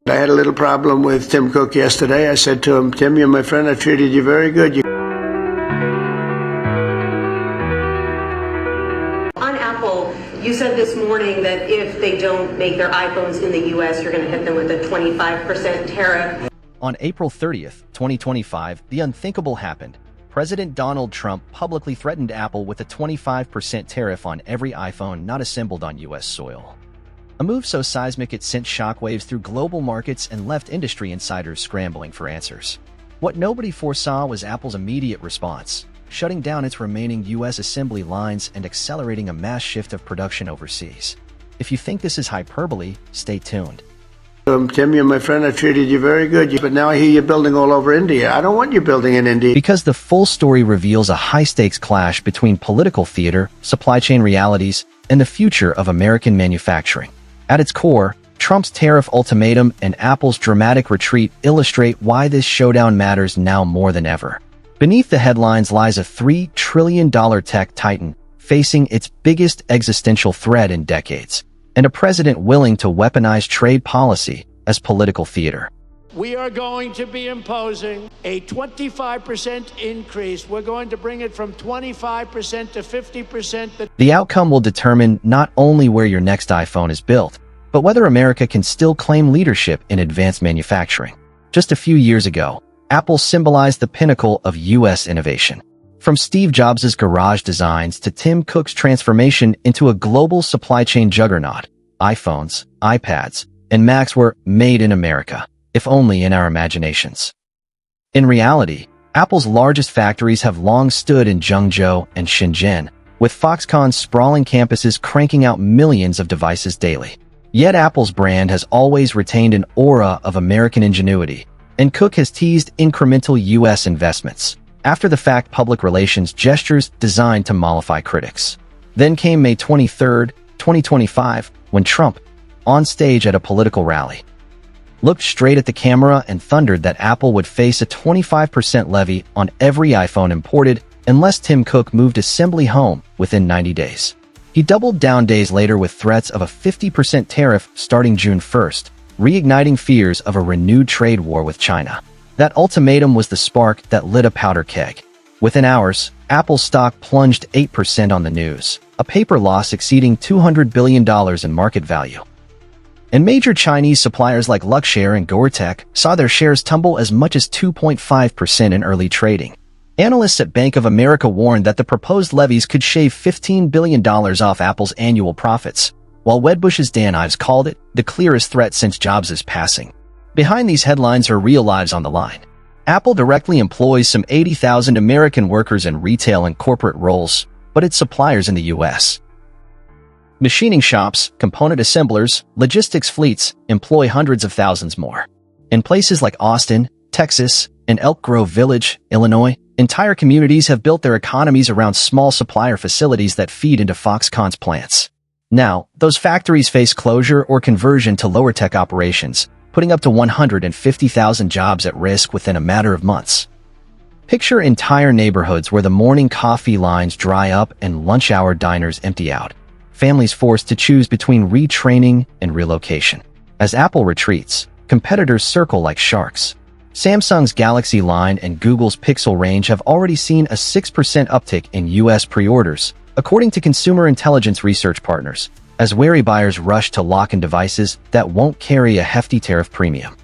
I had a little problem with Tim Cook yesterday. I said to him, Tim, you're my friend. I treated you very good. On Apple, you said this morning that if they don't make their iPhones in the U.S., you're going to hit them with a 25% tariff. On April 30th, 2025, the unthinkable happened. President Donald Trump publicly threatened Apple with a 25% tariff on every iPhone not assembled on U.S. soil. A move so seismic it sent shockwaves through global markets and left industry insiders scrambling for answers. What nobody foresaw was Apple's immediate response, shutting down its remaining U.S. assembly lines and accelerating a mass shift of production overseas. If you think this is hyperbole, stay tuned. Tim, you're my friend. I treated you very good. But now I hear you're building all over India. I don't want you building in India. Because the full story reveals a high-stakes clash between political theater, supply chain realities, and the future of American manufacturing. At its core, Trump's tariff ultimatum and Apple's dramatic retreat illustrate why this showdown matters now more than ever. Beneath the headlines lies a $3 trillion tech titan facing its biggest existential threat in decades, and a president willing to weaponize trade policy as political theater. We are going to be imposing a 25% increase. We're going to bring it from 25% to 50%. The outcome will determine not only where your next iPhone is built, but whether America can still claim leadership in advanced manufacturing. Just a few years ago, Apple symbolized the pinnacle of U.S. innovation. From Steve Jobs' garage designs to Tim Cook's transformation into a global supply chain juggernaut, iPhones, iPads, and Macs were made in America, if only in our imaginations. In reality, Apple's largest factories have long stood in Zhengzhou and Shenzhen, with Foxconn's sprawling campuses cranking out millions of devices daily. Yet Apple's brand has always retained an aura of American ingenuity, and Cook has teased incremental U.S. investments, after-the-fact public relations gestures designed to mollify critics. Then came May 23, 2025, when Trump, on stage at a political rally, looked straight at the camera and thundered that Apple would face a 25% levy on every iPhone imported unless Tim Cook moved assembly home within 90 days. He doubled down days later with threats of a 50% tariff starting June 1st, reigniting fears of a renewed trade war with China. That ultimatum was the spark that lit a powder keg. Within hours, Apple's stock plunged 8% on the news, a paper loss exceeding $200 billion in market value. And major Chinese suppliers like Luxshare and Gore-Tex saw their shares tumble as much as 2.5% in early trading. Analysts at Bank of America warned that the proposed levies could shave $15 billion off Apple's annual profits, while Wedbush's Dan Ives called it the clearest threat since Jobs' passing. Behind these headlines are real lives on the line. Apple directly employs some 80,000 American workers in retail and corporate roles, but its suppliers in the U.S. Machining shops, component assemblers, logistics fleets employ hundreds of thousands more. In places like Austin, Texas, and Elk Grove Village, Illinois, entire communities have built their economies around small supplier facilities that feed into Foxconn's plants. Now, those factories face closure or conversion to lower-tech operations, putting up to 150,000 jobs at risk within a matter of months. Picture entire neighborhoods where the morning coffee lines dry up and lunch-hour diners empty out. Families forced to choose between retraining and relocation. As Apple retreats, competitors circle like sharks. Samsung's Galaxy line and Google's Pixel range have already seen a 6% uptick in U.S. pre-orders, according to consumer intelligence research partners, as wary buyers rush to lock in devices that won't carry a hefty tariff premium.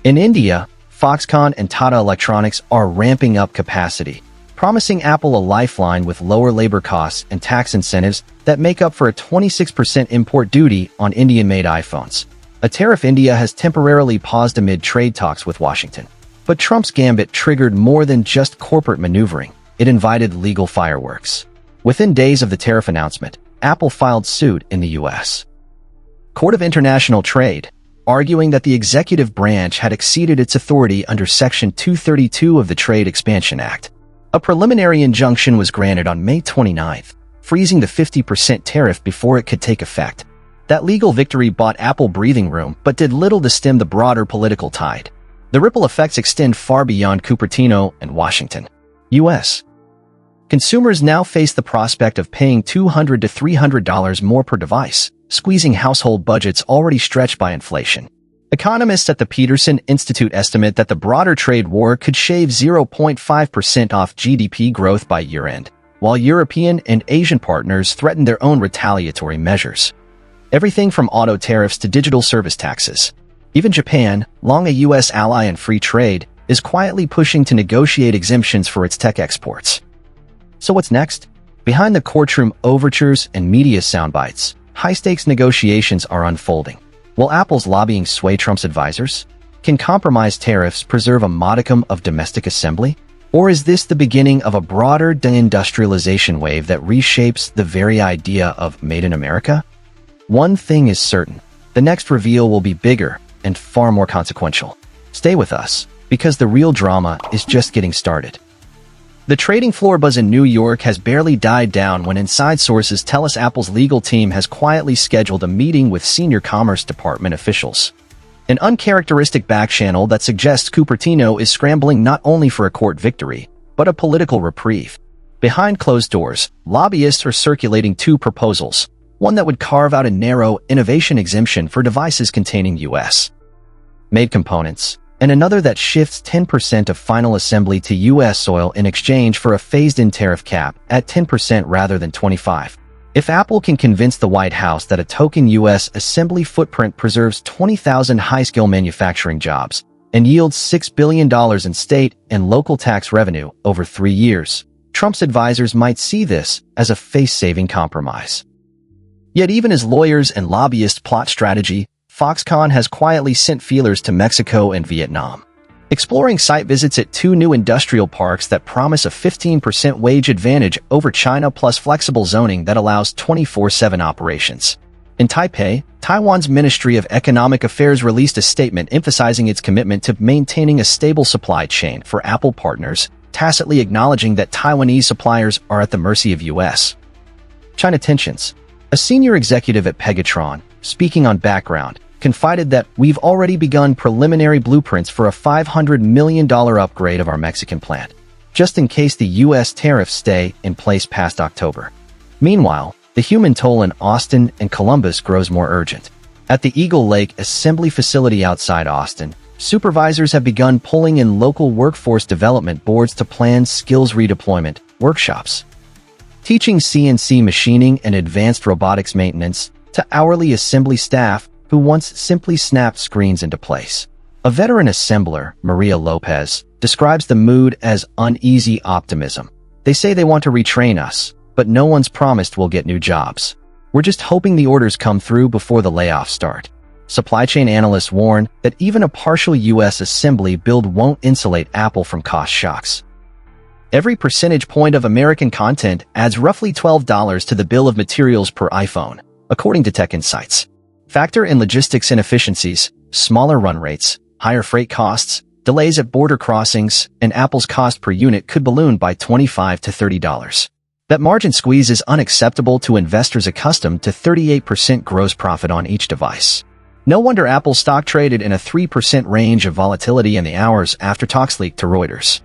In India, Foxconn and Tata Electronics are ramping up capacity, promising Apple a lifeline with lower labor costs and tax incentives that make up for a 26% import duty on Indian-made iPhones. A tariff India has temporarily paused amid trade talks with Washington. But Trump's gambit triggered more than just corporate maneuvering. It invited legal fireworks. Within days of the tariff announcement, Apple filed suit in the U.S. Court of International Trade, arguing that the executive branch had exceeded its authority under Section 232 of the Trade Expansion Act. A preliminary injunction was granted on May 29th, freezing the 50% tariff before it could take effect. That legal victory bought Apple breathing room, but did little to stem the broader political tide. The ripple effects extend far beyond Cupertino and Washington, U.S. Consumers now face the prospect of paying $200 to $300 more per device, squeezing household budgets already stretched by inflation. Economists at the Peterson Institute estimate that the broader trade war could shave 0.5% off GDP growth by year-end, while European and Asian partners threaten their own retaliatory measures. Everything from auto tariffs to digital service taxes. Even Japan, long a U.S. ally in free trade, is quietly pushing to negotiate exemptions for its tech exports. So what's next? Behind the courtroom overtures and media soundbites, high-stakes negotiations are unfolding. Will Apple's lobbying sway Trump's advisors? Can compromised tariffs preserve a modicum of domestic assembly? Or is this the beginning of a broader deindustrialization wave that reshapes the very idea of Made in America? One thing is certain. The next reveal will be bigger and far more consequential. Stay with us, because the real drama is just getting started. The trading floor buzz in New York has barely died down when inside sources tell us Apple's legal team has quietly scheduled a meeting with senior Commerce Department officials. An uncharacteristic backchannel that suggests Cupertino is scrambling not only for a court victory, but a political reprieve. Behind closed doors, lobbyists are circulating two proposals, one that would carve out a narrow innovation exemption for devices containing U.S.-made components, and another that shifts 10% of final assembly to U.S. soil in exchange for a phased-in tariff cap at 10% rather than 25%. If Apple can convince the White House that a token U.S. assembly footprint preserves 20,000 high-skill manufacturing jobs and yields $6 billion in state and local tax revenue over 3 years, Trump's advisors might see this as a face-saving compromise. Yet even as lawyers and lobbyists plot strategy, Foxconn has quietly sent feelers to Mexico and Vietnam, exploring site visits at 2 new industrial parks that promise a 15% wage advantage over China plus flexible zoning that allows 24/7 operations. In Taipei, Taiwan's Ministry of Economic Affairs released a statement emphasizing its commitment to maintaining a stable supply chain for Apple partners, tacitly acknowledging that Taiwanese suppliers are at the mercy of U.S. China tensions. A senior executive at Pegatron, speaking on background, confided that we've already begun preliminary blueprints for a $500 million upgrade of our Mexican plant, just in case the U.S. tariffs stay in place past October. Meanwhile, the human toll in Austin and Columbus grows more urgent. At the Eagle Lake Assembly Facility outside Austin, supervisors have begun pulling in local workforce development boards to plan skills redeployment workshops, teaching CNC machining and advanced robotics maintenance to hourly assembly staff who once simply snapped screens into place. A veteran assembler, Maria Lopez, describes the mood as uneasy optimism. They say they want to retrain us, but no one's promised we'll get new jobs. We're just hoping the orders come through before the layoffs start. Supply chain analysts warn that even a partial U.S. assembly build won't insulate Apple from cost shocks. Every percentage point of American content adds roughly $12 to the bill of materials per iPhone, according to Tech Insights. Factor in logistics inefficiencies, smaller run rates, higher freight costs, delays at border crossings, and Apple's cost per unit could balloon by $25 to $30. That margin squeeze is unacceptable to investors accustomed to 38% gross profit on each device. No wonder Apple stock traded in a 3% range of volatility in the hours after talks leaked to Reuters.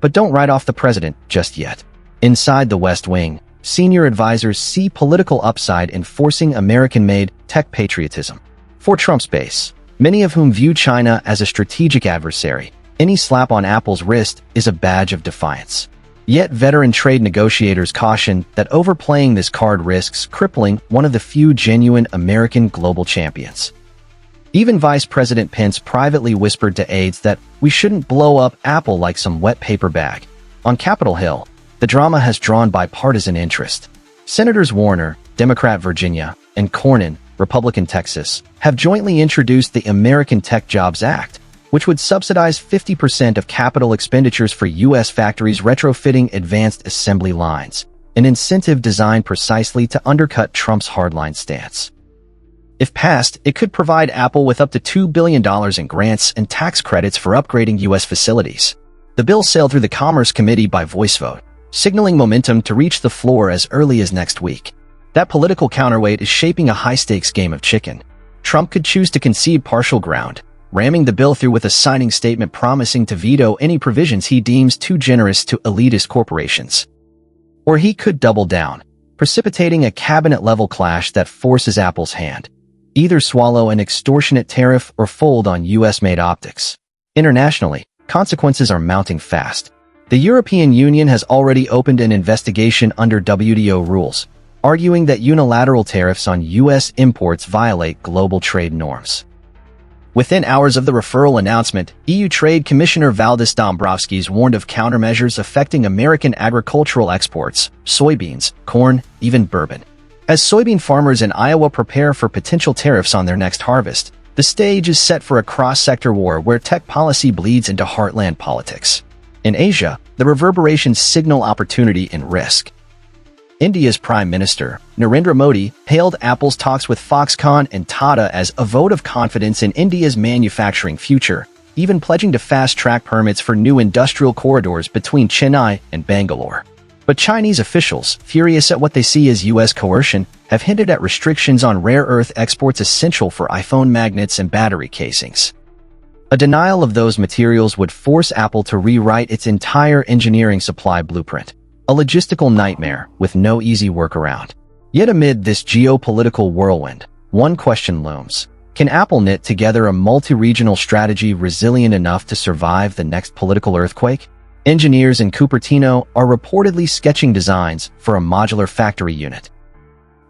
But don't write off the president just yet. Inside the West Wing, senior advisors see political upside in forcing American-made tech patriotism. For Trump's base, many of whom view China as a strategic adversary, any slap on Apple's wrist is a badge of defiance. Yet veteran trade negotiators caution that overplaying this card risks crippling one of the few genuine American global champions. Even Vice President Pence privately whispered to aides that we shouldn't blow up Apple like some wet paper bag. On Capitol Hill, the drama has drawn bipartisan interest. Senators Warner, Democrat Virginia, and Cornyn, Republican Texas, have jointly introduced the American Tech Jobs Act, which would subsidize 50% of capital expenditures for U.S. factories retrofitting advanced assembly lines, an incentive designed precisely to undercut Trump's hardline stance. If passed, it could provide Apple with up to $2 billion in grants and tax credits for upgrading U.S. facilities. The bill sailed through the Commerce Committee by voice vote, signaling momentum to reach the floor as early as next week. That political counterweight is shaping a high-stakes game of chicken. Trump could choose to concede partial ground, ramming the bill through with a signing statement promising to veto any provisions he deems too generous to elitist corporations. Or he could double down, precipitating a cabinet-level clash that forces Apple's hand. Either swallow an extortionate tariff or fold on US-made optics. Internationally, consequences are mounting fast. The European Union has already opened an investigation under WTO rules, arguing that unilateral tariffs on US imports violate global trade norms. Within hours of the referral announcement, EU Trade Commissioner Valdis Dombrovskis warned of countermeasures affecting American agricultural exports, soybeans, corn, even bourbon. As soybean farmers in Iowa prepare for potential tariffs on their next harvest, the stage is set for a cross-sector war where tech policy bleeds into heartland politics. In Asia, the reverberations signal opportunity and risk. India's Prime Minister, Narendra Modi, hailed Apple's talks with Foxconn and Tata as a vote of confidence in India's manufacturing future, even pledging to fast-track permits for new industrial corridors between Chennai and Bangalore. But Chinese officials, furious at what they see as U.S. coercion, have hinted at restrictions on rare earth exports essential for iPhone magnets and battery casings. A denial of those materials would force Apple to rewrite its entire engineering supply blueprint. A logistical nightmare with no easy workaround. Yet amid this geopolitical whirlwind, one question looms. Can Apple knit together a multi-regional strategy resilient enough to survive the next political earthquake? Engineers in Cupertino are reportedly sketching designs for a modular factory unit.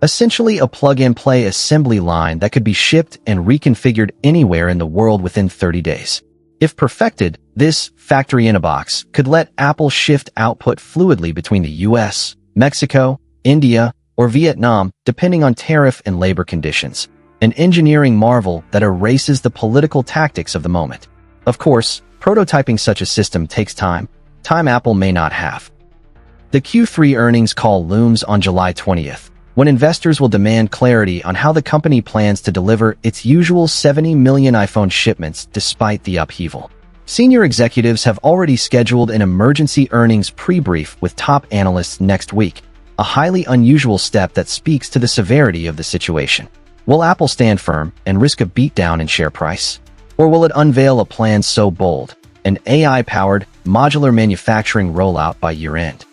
Essentially a plug-and-play assembly line that could be shipped and reconfigured anywhere in the world within 30 days. If perfected, this factory-in-a-box could let Apple shift output fluidly between the US, Mexico, India, or Vietnam, depending on tariff and labor conditions. An engineering marvel that erases the political tactics of the moment. Of course, prototyping such a system takes time Apple may not have. The Q3 earnings call looms on July 20th, when investors will demand clarity on how the company plans to deliver its usual 70 million iPhone shipments despite the upheaval. Senior executives have already scheduled an emergency earnings pre-brief with top analysts next week, a highly unusual step that speaks to the severity of the situation. Will Apple stand firm and risk a beatdown in share price? Or will it unveil a plan so bold, an AI-powered, modular manufacturing rollout by year-end,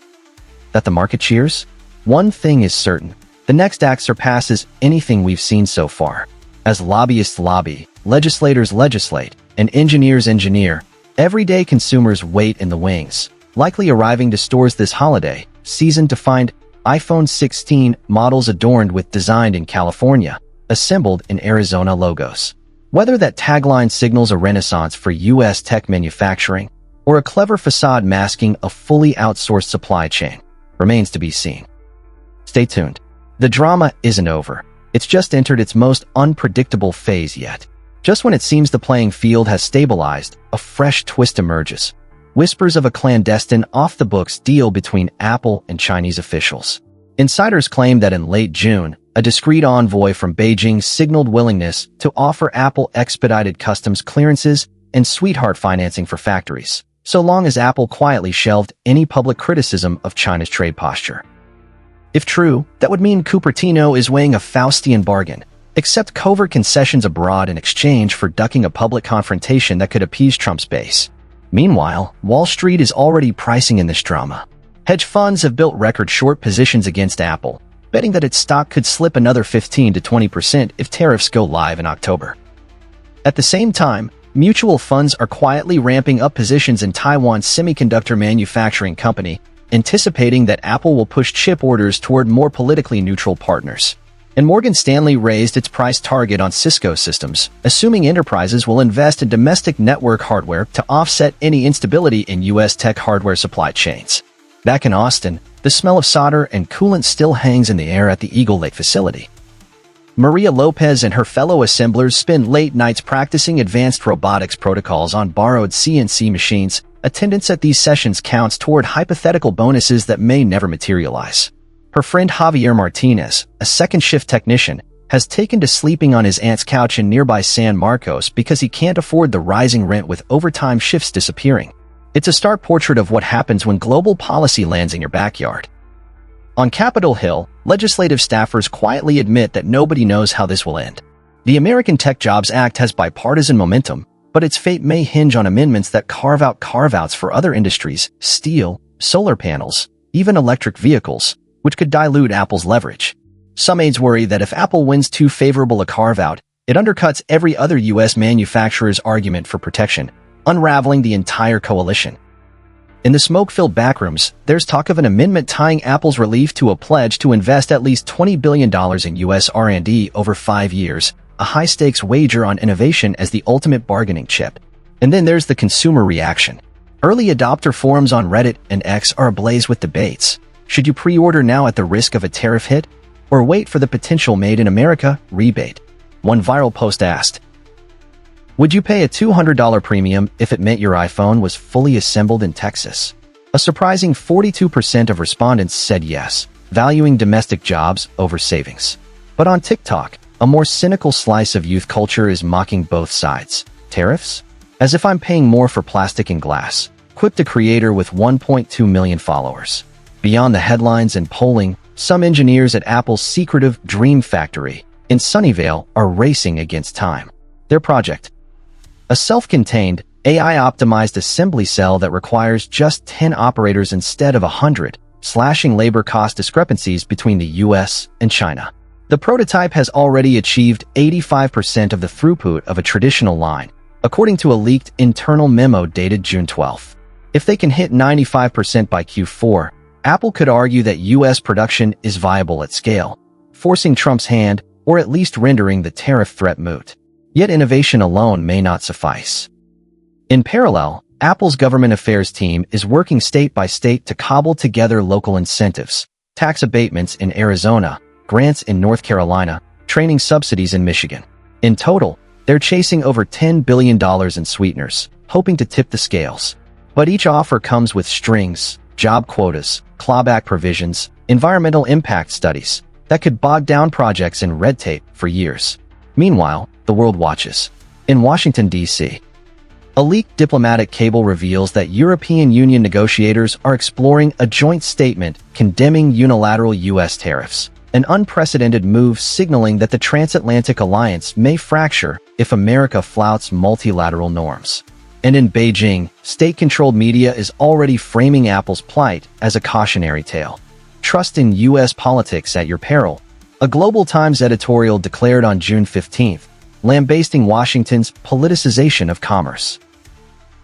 that the market cheers? One thing is certain. The next act surpasses anything we've seen so far. As lobbyists lobby, legislators legislate, and engineers engineer, everyday consumers wait in the wings, likely arriving to stores this holiday season to find iPhone 16 models adorned with "designed in California," assembled in Arizona logos. Whether that tagline signals a renaissance for U.S. tech manufacturing or a clever facade masking a fully outsourced supply chain remains to be seen. Stay tuned. The drama isn't over. It's just entered its most unpredictable phase yet. Just when it seems the playing field has stabilized, a fresh twist emerges. Whispers of a clandestine, off-the-books deal between Apple and Chinese officials. Insiders claim that in late June, a discreet envoy from Beijing signaled willingness to offer Apple expedited customs clearances and sweetheart financing for factories, so long as Apple quietly shelved any public criticism of China's trade posture. If true, that would mean Cupertino is weighing a Faustian bargain, accept covert concessions abroad in exchange for ducking a public confrontation that could appease Trump's base. Meanwhile, Wall Street is already pricing in this drama. Hedge funds have built record short positions against Apple, betting that its stock could slip another 15 to 20% if tariffs go live in October. At the same time, mutual funds are quietly ramping up positions in Taiwan's semiconductor manufacturing company, anticipating that Apple will push chip orders toward more politically neutral partners. And Morgan Stanley raised its price target on Cisco systems, assuming enterprises will invest in domestic network hardware to offset any instability in U.S. tech hardware supply chains. Back in Austin, the smell of solder and coolant still hangs in the air at the Eagle Lake facility. Maria Lopez and her fellow assemblers spend late nights practicing advanced robotics protocols on borrowed CNC machines. Attendance at these sessions counts toward hypothetical bonuses that may never materialize. Her friend Javier Martinez, a second-shift technician, has taken to sleeping on his aunt's couch in nearby San Marcos because he can't afford the rising rent with overtime shifts disappearing. It's a stark portrait of what happens when global policy lands in your backyard. On Capitol Hill, legislative staffers quietly admit that nobody knows how this will end. The American Tech Jobs Act has bipartisan momentum, but its fate may hinge on amendments that carve out carve-outs for other industries, steel, solar panels, even electric vehicles, which could dilute Apple's leverage. Some aides worry that if Apple wins too favorable a carve-out, it undercuts every other U.S. manufacturer's argument for protection, unraveling the entire coalition. In the smoke-filled backrooms, there's talk of an amendment tying Apple's relief to a pledge to invest at least $20 billion in U.S. R&D over 5 years, a high-stakes wager on innovation as the ultimate bargaining chip. And then there's the consumer reaction. Early adopter forums on Reddit and X are ablaze with debates. Should you pre-order now at the risk of a tariff hit, or wait for the potential Made in America rebate? One viral post asked, "Would you pay a $200 premium if it meant your iPhone was fully assembled in Texas?" A surprising 42% of respondents said yes, valuing domestic jobs over savings. But on TikTok, a more cynical slice of youth culture is mocking both sides. Tariffs? As if I'm paying more for plastic and glass, quipped a creator with 1.2 million followers. Beyond the headlines and polling, some engineers at Apple's secretive Dream Factory in Sunnyvale are racing against time. Their project, a self-contained, AI-optimized assembly cell that requires just 10 operators instead of 100, slashing labor cost discrepancies between the US and China. The prototype has already achieved 85% of the throughput of a traditional line, according to a leaked internal memo dated June 12. If they can hit 95% by Q4, Apple could argue that US production is viable at scale, forcing Trump's hand or at least rendering the tariff threat moot. Yet innovation alone may not suffice. In parallel, Apple's government affairs team is working state by state to cobble together local incentives, tax abatements in Arizona, grants in North Carolina, training subsidies in Michigan. In total, they're chasing over $10 billion in sweeteners, hoping to tip the scales. But each offer comes with strings, job quotas, clawback provisions, environmental impact studies that could bog down projects in red tape for years. Meanwhile, the world watches. In Washington, D.C., a leaked diplomatic cable reveals that European Union negotiators are exploring a joint statement condemning unilateral U.S. tariffs, an unprecedented move signaling that the transatlantic alliance may fracture if America flouts multilateral norms. And in Beijing, state-controlled media is already framing Apple's plight as a cautionary tale. Trust in U.S. politics at your peril, a Global Times editorial declared on June 15th, lambasting Washington's politicization of commerce.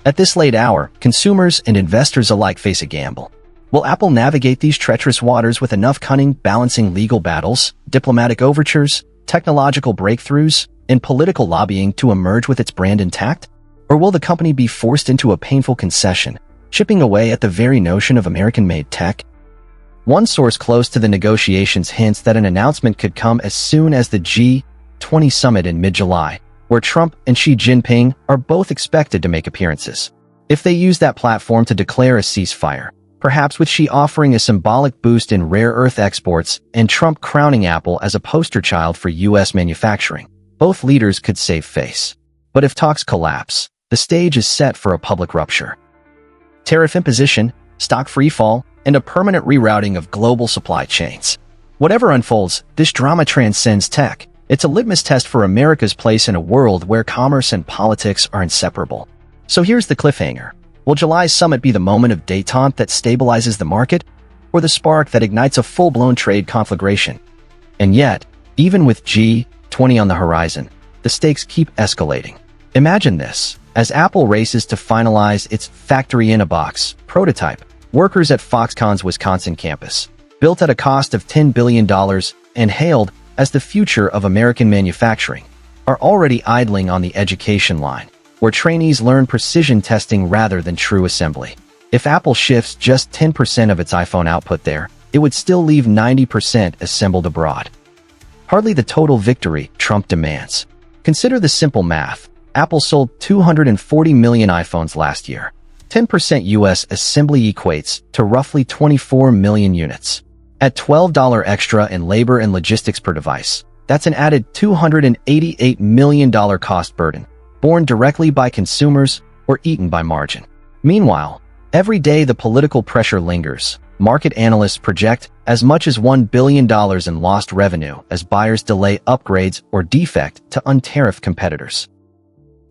At this late hour, consumers and investors alike face a gamble. Will Apple navigate these treacherous waters with enough cunning, balancing legal battles, diplomatic overtures, technological breakthroughs, and political lobbying to emerge with its brand intact? Or will the company be forced into a painful concession, chipping away at the very notion of American-made tech? One source close to the negotiations hints that an announcement could come as soon as the G20 summit in mid-July, where Trump and Xi Jinping are both expected to make appearances. If they use that platform to declare a ceasefire, perhaps with Xi offering a symbolic boost in rare earth exports and Trump crowning Apple as a poster child for U.S. manufacturing, both leaders could save face. But if talks collapse, the stage is set for a public rupture. Tariff imposition, stock freefall, and a permanent rerouting of global supply chains. Whatever unfolds, this drama transcends tech. It's a litmus test for America's place in a world where commerce and politics are inseparable. So here's the cliffhanger. Will July's summit be the moment of détente that stabilizes the market, or the spark that ignites a full-blown trade conflagration? And yet, even with G20 on the horizon, the stakes keep escalating. Imagine this. As Apple races to finalize its factory-in-a-box prototype, workers at Foxconn's Wisconsin campus, built at a cost of $10 billion and hailed as the future of American manufacturing, are already idling on the education line, where trainees learn precision testing rather than true assembly. If Apple shifts just 10% of its iPhone output there, it would still leave 90% assembled abroad. Hardly the total victory Trump demands. Consider the simple math. Apple sold 240 million iPhones last year. 10% U.S. assembly equates to roughly 24 million units. At $12 extra in labor and logistics per device, that's an added $288 million cost burden, borne directly by consumers or eaten by margin. Meanwhile, every day the political pressure lingers. Market analysts project as much as $1 billion in lost revenue as buyers delay upgrades or defect to untariffed competitors.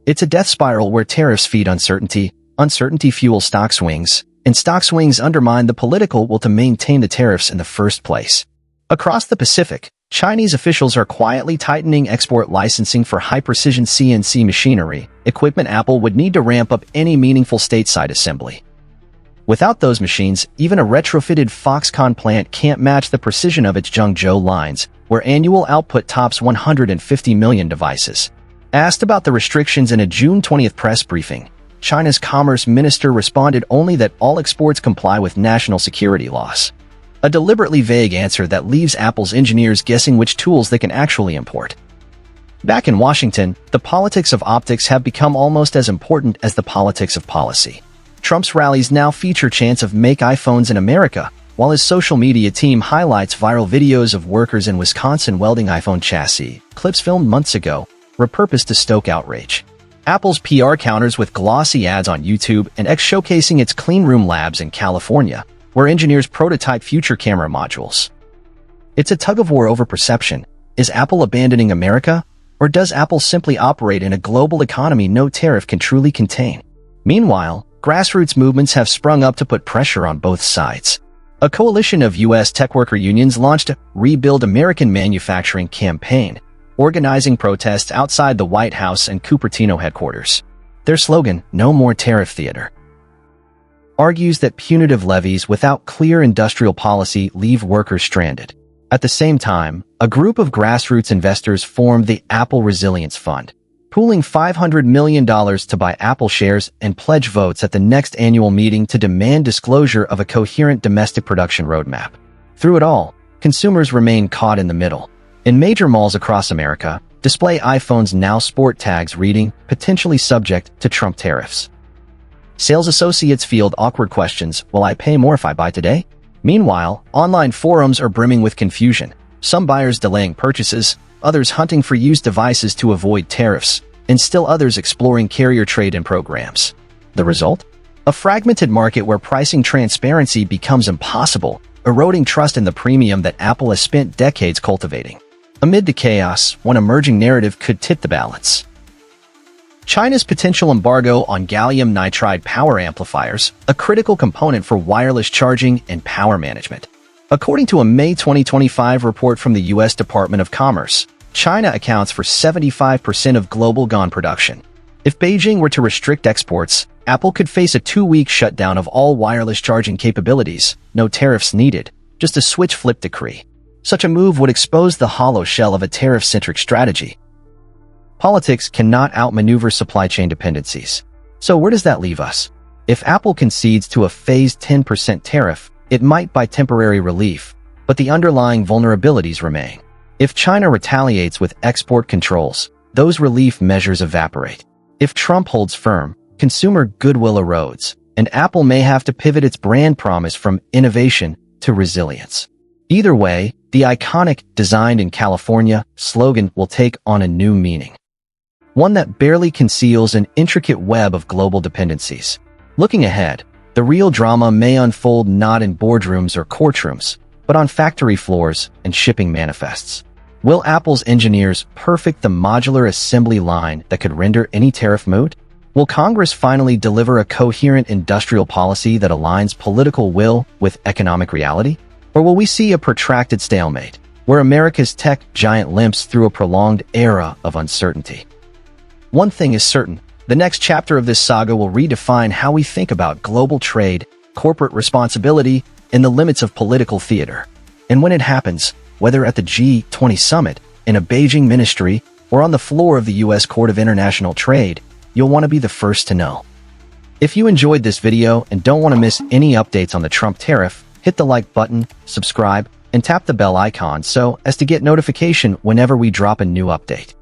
It's a death spiral where tariffs feed uncertainty, uncertainty fuels stock swings, and stock swings undermine the political will to maintain the tariffs in the first place. Across the Pacific, Chinese officials are quietly tightening export licensing for high-precision CNC machinery, equipment Apple would need to ramp up any meaningful stateside assembly. Without those machines, even a retrofitted Foxconn plant can't match the precision of its Zhengzhou lines, where annual output tops 150 million devices. Asked about the restrictions in a June 20th press briefing, China's Commerce Minister responded only that all exports comply with national security laws. A deliberately vague answer that leaves Apple's engineers guessing which tools they can actually import. Back in Washington, the politics of optics have become almost as important as the politics of policy. Trump's rallies now feature chants of "Make iPhones in America," while his social media team highlights viral videos of workers in Wisconsin welding iPhone chassis, clips filmed months ago, repurposed to stoke outrage. Apple's PR counters with glossy ads on YouTube and X showcasing its cleanroom labs in California, where engineers prototype future camera modules. It's a tug-of-war over perception. Is Apple abandoning America? Or does Apple simply operate in a global economy no tariff can truly contain? Meanwhile, grassroots movements have sprung up to put pressure on both sides. A coalition of U.S. tech worker unions launched a Rebuild American Manufacturing campaign, organizing protests outside the White House and Cupertino headquarters. Their slogan, "No More Tariff Theater," argues that punitive levies without clear industrial policy leave workers stranded. At the same time, a group of grassroots investors formed the Apple Resilience Fund, pooling $500 million to buy Apple shares and pledge votes at the next annual meeting to demand disclosure of a coherent domestic production roadmap. Through it all, consumers remain caught in the middle. In major malls across America, display iPhones now sport tags reading, "Potentially subject to Trump tariffs." Sales associates field awkward questions, "Will I pay more if I buy today?" Meanwhile, online forums are brimming with confusion. Some buyers delaying purchases, others hunting for used devices to avoid tariffs, and still others exploring carrier trade-in programs. The result? A fragmented market where pricing transparency becomes impossible, eroding trust in the premium that Apple has spent decades cultivating. Amid the chaos, one emerging narrative could tip the balance. China's potential embargo on gallium nitride power amplifiers, a critical component for wireless charging and power management. According to a May 2025 report from the U.S. Department of Commerce, China accounts for 75% of global GaN production. If Beijing were to restrict exports, Apple could face a 2-week shutdown of all wireless charging capabilities, no tariffs needed, just a switch flip decree. Such a move would expose the hollow shell of a tariff-centric strategy. Politics cannot outmaneuver supply chain dependencies. So where does that leave us? If Apple concedes to a phased 10% tariff, it might buy temporary relief, but the underlying vulnerabilities remain. If China retaliates with export controls, those relief measures evaporate. If Trump holds firm, consumer goodwill erodes, and Apple may have to pivot its brand promise from innovation to resilience. Either way, the iconic "Designed in California" slogan will take on a new meaning. One that barely conceals an intricate web of global dependencies. Looking ahead, the real drama may unfold not in boardrooms or courtrooms, but on factory floors and shipping manifests. Will Apple's engineers perfect the modular assembly line that could render any tariff moot? Will Congress finally deliver a coherent industrial policy that aligns political will with economic reality? Or will we see a protracted stalemate, where America's tech giant limps through a prolonged era of uncertainty? One thing is certain, the next chapter of this saga will redefine how we think about global trade, corporate responsibility, and the limits of political theater. And when it happens, whether at the G20 summit, in a Beijing ministry, or on the floor of the U.S. Court of International Trade, you'll want to be the first to know. If you enjoyed this video and don't want to miss any updates on the Trump tariff, hit the like button, subscribe, and tap the bell icon so as to get notification whenever we drop a new update.